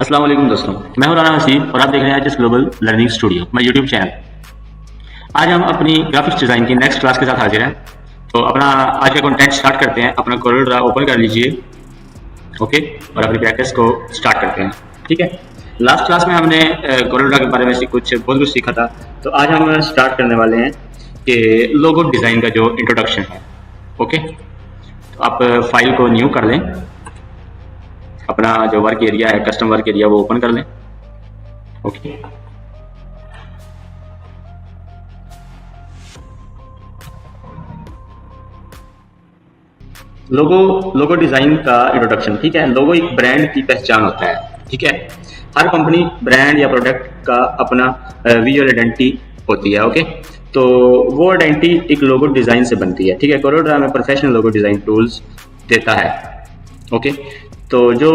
अस्सलाम वालेकुम दोस्तों, मैं हूं राना हसीब और आप देख रहे हैं HS global learning studio, my YouTube channel. आज हम अपनी ग्राफिक्स डिज़ाइन की नेक्स्ट क्लास के साथ हाजिर हैं। तो अपना आज का कंटेंट स्टार्ट करते हैं। अपना कोरल ड्रा ओपन कर लीजिए, ओके, और अपनी प्रैक्टिस को स्टार्ट करते हैं। ठीक है, लास्ट क्लास में हमने कोरल ड्रा के बारे में बहुत कुछ सीखा था। तो आज हम स्टार्ट करने वाले हैं कि लोगो डिज़ाइन का जो इंट्रोडक्शन है। ओके, तो आप फाइल को न्यू कर लें, अपना जो वर्क एरिया है, कस्टम वर्क एरिया, वो ओपन कर लें। ओके, लोगो डिजाइन का इंट्रोडक्शन। ठीक है, लोगो एक ब्रांड की पहचान होता है। ठीक है, हर कंपनी, ब्रांड या प्रोडक्ट का अपना विजुअल आइडेंटिटी होती है। ओके, तो वो आइडेंटिटी एक लोगो डिजाइन से बनती है। ठीक है, कोरल ड्रा में प्रोफेशनल लोगो डिजाइन टूल्स देता है। ओके, तो जो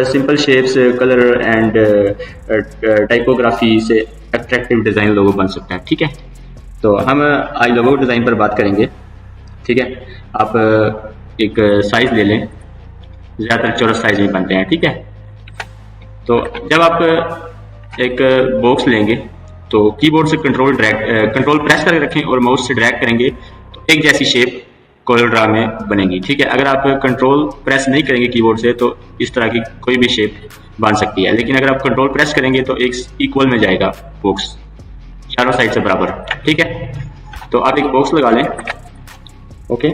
simple shapes, colour and typography से अट्रैक्टिव डिज़ाइन लोगो बन सकते हैं। ठीक है, तो हम आज लोगो डिज़ाइन पर बात करेंगे। ठीक है, आप एक साइज़ ले लें, ज़्यादातर चौरस साइज में बनते हैं। ठीक है, तो जब आप एक बॉक्स लेंगे तो कीबोर्ड से कंट्रोल प्रेस करके रखें और माउस से ड्रैग करेंगे तो एक जैसी शेप कोरल ड्रा में बनेगी। ठीक है, अगर आप कंट्रोल प्रेस नहीं करेंगे कीबोर्ड से तो इस तरह की कोई भी शेप बन सकती है, लेकिन अगर आप कंट्रोल प्रेस करेंगे तो एक इक्वल में जाएगा बॉक्स, चारों साइड से बराबर। ठीक है, तो आप एक बॉक्स लगा लें। ओके,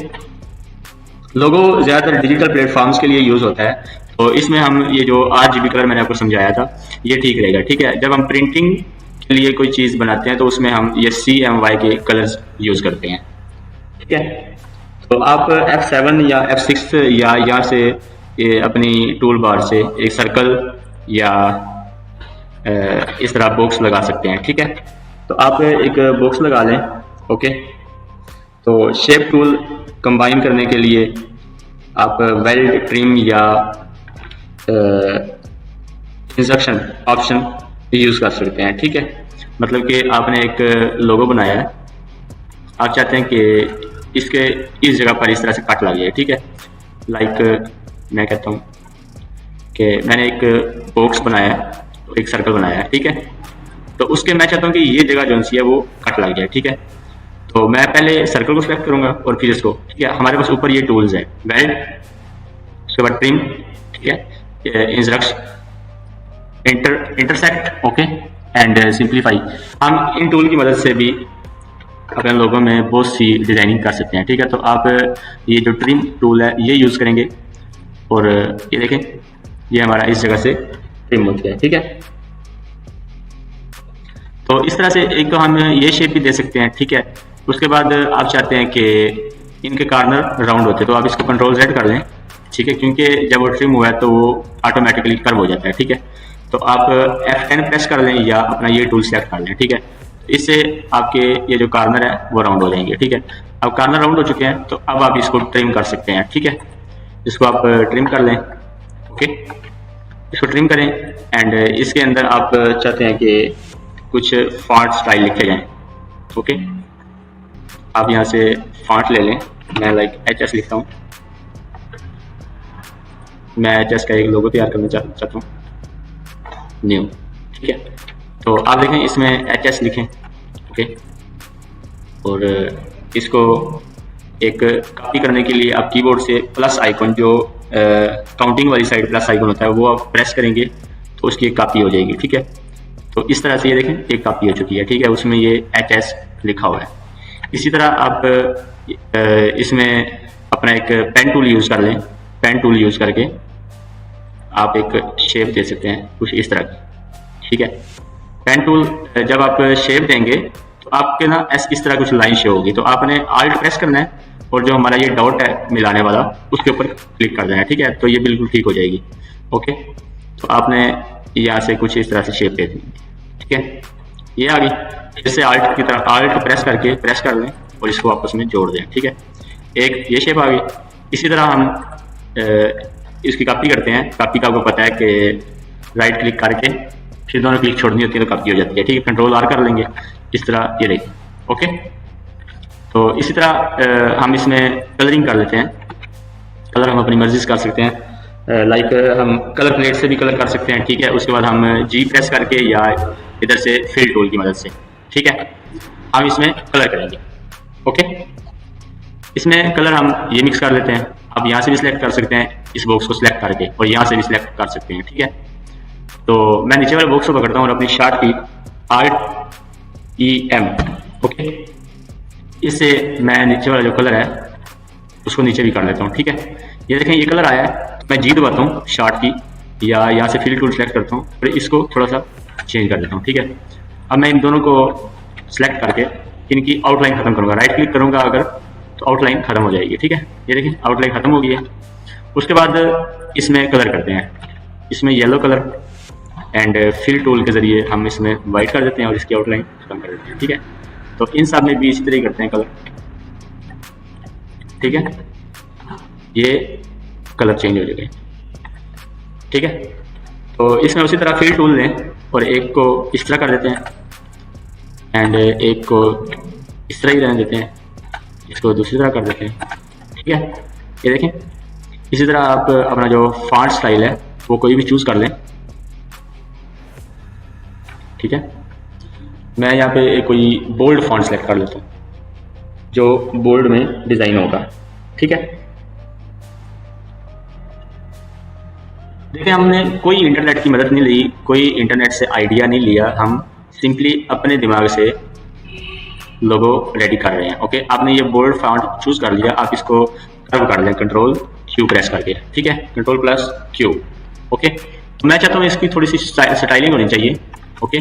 लोगो ज़्यादातर डिजिटल प्लेटफॉर्म्स के लिए यूज़ होता है, तो इसमें हम ये जो RGB कलर मैंने आपको समझाया था ये ठीक रहेगा। ठीक है, जब हम प्रिंटिंग के लिए कोई चीज़ बनाते हैं तो उसमें हम ये CMY के कलर्स यूज़ करते हैं। ठीक है, तो आप F7 या F6 या यहाँ से अपनी टूल बार से एक सर्कल या इस तरह बॉक्स लगा सकते हैं। ठीक है, तो आप एक बॉक्स लगा लें। ओके, तो शेप टूल कंबाइन करने के लिए आप वेल्ड, ट्रिम या इंस्ट्रक्शन ऑप्शन यूज़ कर सकते हैं। ठीक है, मतलब कि आपने एक लोगो बनाया है, आप चाहते हैं कि इसके इस जगह पर इस तरह से कट लग जाए। ठीक है, लाइक मैं कहता हूँ कि मैंने एक बॉक्स बनाया है, एक सर्कल बनाया है। ठीक है, तो उसके मैं चाहता हूँ कि ये जगह जो सी है वो कट लग जाए। ठीक है, तो मैं पहले सर्कल को सिलेक्ट करूँगा और फिर इसको। ठीक है, हमारे पास ऊपर ये टूल्स है, वेल्ड, उसके बाद ट्रिम, ठीक है, इंटरसेक्ट, ओके, एंड सिंप्लीफाई। हम इन टूल की मदद से भी अपने लोगों में बहुत सी डिज़ाइनिंग कर सकते हैं। ठीक है, तो आप ये जो ट्रिम टूल है ये यूज़ करेंगे और ये देखें, ये हमारा इस जगह से ट्रिम हो गया है। ठीक है, तो इस तरह से एक तो हम ये शेप भी दे सकते हैं। ठीक है, उसके बाद आप चाहते हैं कि इनके कॉर्नर राउंड होते हैं तो आप इसको कंट्रोल Z कर लें। ठीक है, क्योंकि जब वो ट्रिम हुआ है तो वो ऑटोमेटिकली कर्व हो जाता है। ठीक है, तो आप F10 प्रेस कर लें या अपना ये टूल सेलेक्ट कर लें। ठीक है, इससे आपके ये जो कॉर्नर है वो राउंड हो जाएंगे। ठीक है, अब कॉर्नर राउंड हो चुके हैं तो अब आप इसको ट्रिम कर सकते हैं। ठीक है, इसको आप ट्रिम कर लें। ओके, इसको ट्रिम करें एंड इसके अंदर आप चाहते हैं कि कुछ फॉन्ट स्टाइल लिखे जाएं। ओके, आप यहाँ से फॉन्ट ले लें, मैं लाइक HS लिखता हूँ। मैं HS का एक लोगो तैयार करना चाहता हूँ, न्यू। ठीक है, तो आप देखें इसमें HS लिखें। ओके, और इसको एक कॉपी करने के लिए आप कीबोर्ड से प्लस आइकन, जो काउंटिंग वाली साइड प्लस आइकन होता है, वो आप प्रेस करेंगे तो उसकी एक कॉपी हो जाएगी। ठीक है, तो इस तरह से ये देखें एक कॉपी हो चुकी है। ठीक है, उसमें ये HS लिखा हुआ है। इसी तरह आप इसमें अपना एक पेन टूल यूज़ कर लें। पेन टूल यूज़ करके आप एक शेप दे सकते हैं कुछ इस तरह की। ठीक है, पेन टूल जब आप शेप देंगे तो आपके ना इस तरह कुछ लाइन शो होगी, तो आपने Alt प्रेस करना है और जो हमारा ये डॉट है मिलाने वाला उसके ऊपर क्लिक कर देना है। ठीक है, तो ये बिल्कुल ठीक हो जाएगी। ओके, तो आपने यहाँ से कुछ इस तरह से शेप दे दी। ठीक है, ये आ गई। इससे Alt की तरह Alt प्रेस कर लें और इसको आपस में जोड़ दें। ठीक है, एक ये शेप आ गई। इसी तरह हम इसकी कॉपी करते हैं। कॉपी का आपको पता है कि राइट क्लिक करके फिर दोनों क्लिक छोड़नी होती है तो कॉपी हो जाती है। ठीक है, कंट्रोल R कर लेंगे, इस तरह ये रहेगी। ओके, तो इसी तरह हम इसमें कलरिंग कर लेते हैं। कलर हम अपनी मर्जी से कर सकते हैं। लाइक हम कलर प्लेट से भी कलर कर सकते हैं, ठीक है। उसके बाद हम जी प्रेस करके या इधर से फिल टूल की मदद से, ठीक है, हम इसमें कलर करेंगे। ओके, इसमें कलर हम ये मिक्स कर लेते हैं। आप यहाँ से भी सिलेक्ट कर सकते हैं इस बॉक्स को सिलेक्ट करके, और यहाँ से भी सिलेक्ट कर सकते हैं, ठीक है। तो मैं नीचे वाले बॉक्स को पकड़ता हूँ और अपनी शार्ट की REM, ओके, इससे मैं नीचे वाला जो कलर है उसको नीचे भी कर लेता हूँ, ठीक है। ये देखें ये कलर आया है, मैं जी दबाता हूँ शार्ट की या यहाँ से फिल टूल सेलेक्ट करता हूँ, फिर इसको थोड़ा सा चेंज कर देता हूँ, ठीक है। अब मैं इन दोनों को सिलेक्ट करके इनकी आउटलाइन खत्म करूँगा, राइट क्लिक करूँगा अगर तो आउटलाइन खत्म हो जाएगी, ठीक है। ये देखिए आउटलाइन खत्म हो गई है। उसके बाद इसमें कलर करते हैं, इसमें yellow colour and fill tool के जरिए हम इसमें वाइट कर देते हैं और इसकी आउटलाइन खत्म कर देते हैं, ठीक है। तो इन सब में भी इसी तरह ही करते हैं कलर, ठीक है। ये कलर चेंज हो जाएगा, ठीक है। तो इसमें उसी तरह फिल टूल लें और एक को इस तरह कर देते हैं एंड एक को इस तरह ही रहने देते हैं, इसको दूसरी तरह कर देते हैं, ठीक है। ये देखें इसी तरह आप अपना जो फॉन्ट स्टाइल है वो कोई भी चूज़ कर लें, ठीक है। मैं यहाँ पे कोई बोल्ड फॉन्ट सेलेक्ट कर लेता हूँ जो बोल्ड में डिज़ाइन होगा, ठीक है। देखिए हमने कोई इंटरनेट की मदद नहीं ली, कोई इंटरनेट से आइडिया नहीं लिया, हम सिंपली अपने दिमाग से लोगो रेडी कर रहे हैं। ओके, आपने ये बोल्ड फॉन्ट चूज कर लिया, आप इसको कर्व कर लें कंट्रोल क्यू प्रेस करके, ठीक है, कंट्रोल प्लस क्यू। ओके, तो मैं चाहता हूँ इसकी थोड़ी सी स्टाइलिंग होनी चाहिए। ओके,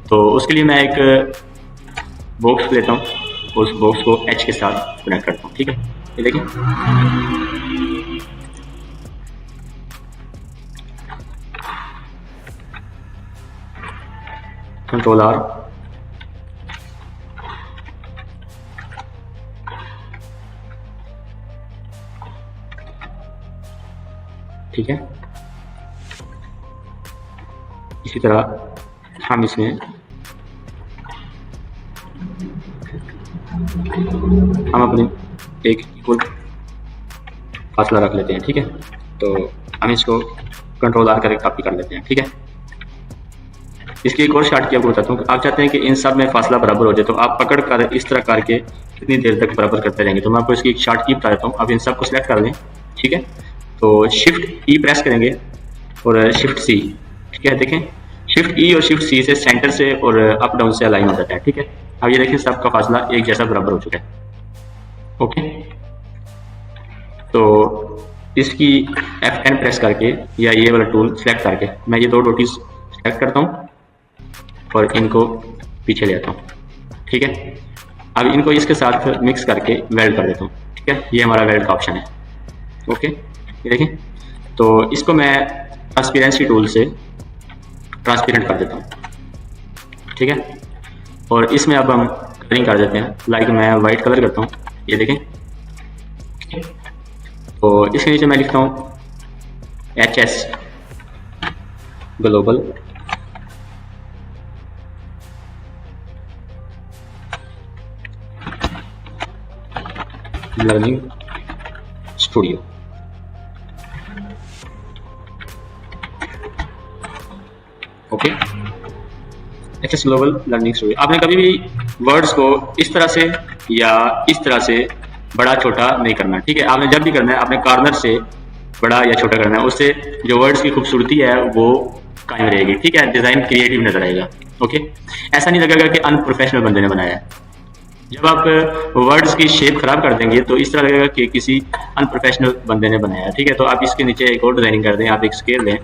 तो उसके लिए मैं एक बॉक्स लेता हूँ, उस बॉक्स को एच के साथ कनेक्ट करता हूँ, ठीक है। ये देखिए कंट्रोल आर, ठीक है। इसी तरह हम इसमें हम अपनी एक इक्वल फासला रख लेते हैं, ठीक है। तो हम इसको कंट्रोल आर करके कॉपी कर लेते हैं, ठीक है। इसकी एक और शॉर्ट की आपको बताता हूँ, आप चाहते हैं कि इन सब में फासला बराबर हो जाए, तो आप पकड़ कर इस तरह करके कितनी देर तक बराबर करते रहेंगे। तो मैं आपको इसकी एक शॉर्ट की बता देता हूँ। आप इन सब को सिलेक्ट कर लें, ठीक है। तो शिफ्ट ई प्रेस करेंगे और शिफ्ट सी, ठीक है। देखें शिफ्ट ई और शिफ्ट सी से सेंटर से और अप डाउन से अलाइन हो जाता है, ठीक है। अब ये देखिए सबका फासला एक जैसा बराबर हो चुका है। ओके, तो इसकी F10 प्रेस करके या ये वाला टूल सेलेक्ट करके मैं ये दो डॉटीज सेलेक्ट करता हूँ और इनको पीछे ले आता हूँ, ठीक है। अब इनको इसके साथ मिक्स करके वेल्ड कर देता हूँ, ठीक है। ये हमारा वेल्ड का ऑप्शन है। ओके, ये देखें, तो इसको मैं ट्रांसपेरेंसी टूल से ट्रांसपेरेंट कर देता हूँ, ठीक है। और इसमें अब हम कलरिंग कर देते हैं, लाइक मैं वाइट कलर करता हूँ, ये देखें। तो इसके नीचे मैं लिखता हूँ HS global learning studio, okay, HS global learning studio. आपने कभी भी वर्ड्स को इस तरह से या इस तरह से बड़ा छोटा नहीं करना, ठीक है। आपने जब भी करना है आपने कॉर्नर से बड़ा या छोटा करना है, उससे जो वर्ड्स की खूबसूरती है वो कायम रहेगी, ठीक है। डिज़ाइन क्रिएटिव नजर आएगा। ओके, ऐसा नहीं लगेगा कि अनप्रोफेशनल बंदे ने बनाया है। जब आप वर्ड्स की शेप खराब कर देंगे तो इस तरह लगेगा कि किसी अनप्रोफेशनल बंदे ने बनाया है, ठीक है। तो आप इसके नीचे एक और डिजाइनिंग कर दें, आप एक स्केल लें,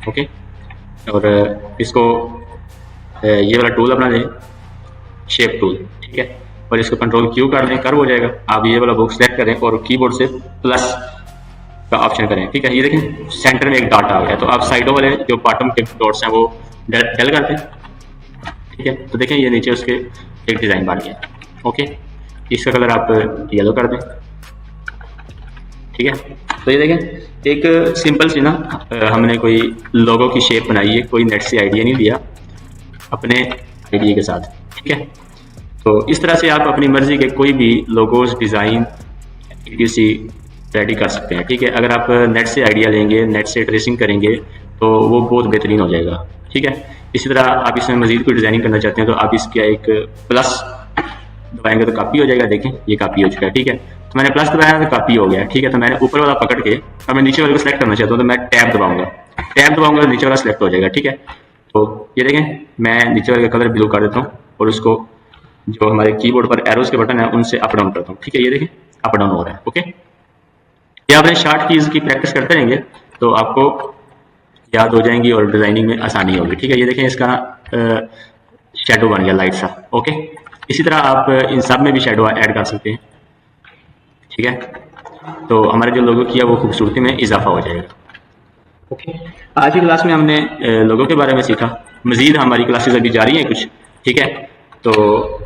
ओके, और इसको ये वाला टूल अपना लें, शेप टूल, ठीक है, और इसको कंट्रोल क्यू कर दें, कर्व हो जाएगा। आप ये वाला बॉक्स सेलेक्ट करें और कीबोर्ड से प्लस का ऑप्शन करें, ठीक है। ये देखें सेंटर में एक डॉट आ गया, तो आप साइडों वाले जो बॉटम के डॉट्स हैं वो डल कर दें, ठीक है। तो देखें ये नीचे उसके एक डिज़ाइन बन गया। ओके, इसका कलर आप येलो कर दें, ठीक है। तो ये देखें एक सिंपल सी ना हमने कोई लोगो की शेप बनाई है, कोई नेट से आइडिया नहीं लिया, अपने आइडिया के साथ, ठीक है। तो इस तरह से आप अपनी मर्जी के कोई भी लोगोस डिज़ाइन किसी रेडी कर सकते हैं। ठीक है, अगर आप नेट से आइडिया लेंगे, नेट से ट्रेसिंग करेंगे तो वो बहुत बेहतरीन हो जाएगा। ठीक है, इसी तरह आप इसमें मजीद कोई डिज़ाइनिंग करना चाहते हैं तो आप इसका एक प्लस दबाएंगे तो कॉपी हो जाएगा। देखें ये कॉपी हो चुका है। ठीक है, तो मैंने प्लस दबाया तो कॉपी हो गया। ठीक है, तो मैंने ऊपर वाला पकड़ के अब मैं नीचे वाले को सिलेक्ट करना चाहता हूँ तो मैं टैब दबाऊंगा, टैब दबाऊंगा तो नीचे वाला सिलेक्ट हो जाएगा। ठीक है, तो ये देखें मैं नीचे वाले का कलर ब्लू कर देता हूँ और उसको जो हमारे कीबोर्ड पर एरोज के बटन है उनसे अप डाउन करता हूँ। ठीक है, ये देखें अप डाउन हो रहा है। ओके, ये आपने शॉर्ट कीज की प्रैक्टिस करते रहेंगे तो आपको याद हो जाएंगी और डिजाइनिंग में आसानी होगी। ठीक है, ये देखें इसका शेडो बन गया लाइट सा। ओके, इसी तरह आप इन सब में भी शेडो ऐड कर सकते हैं। ठीक है, तो हमारे जो लोगों किया वो खूबसूरती में इजाफा हो जाएगा। ओके, आज की क्लास में हमने लोगों के बारे में सीखा। मजीद हमारी क्लासेस अभी जारी हैं कुछ। ठीक है, तो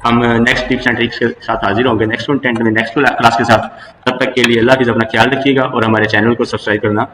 हम नेक्स्ट टिप्स एंड ट्रिक्स के साथ हाजिर होंगे नेक्स्ट कंटेंट में, नेक्स्ट क्लास के साथ। तब तक के लिए अल्लाह हाफिज़, अपना ख्याल रखिएगा और हमारे चैनल को सब्सक्राइब करना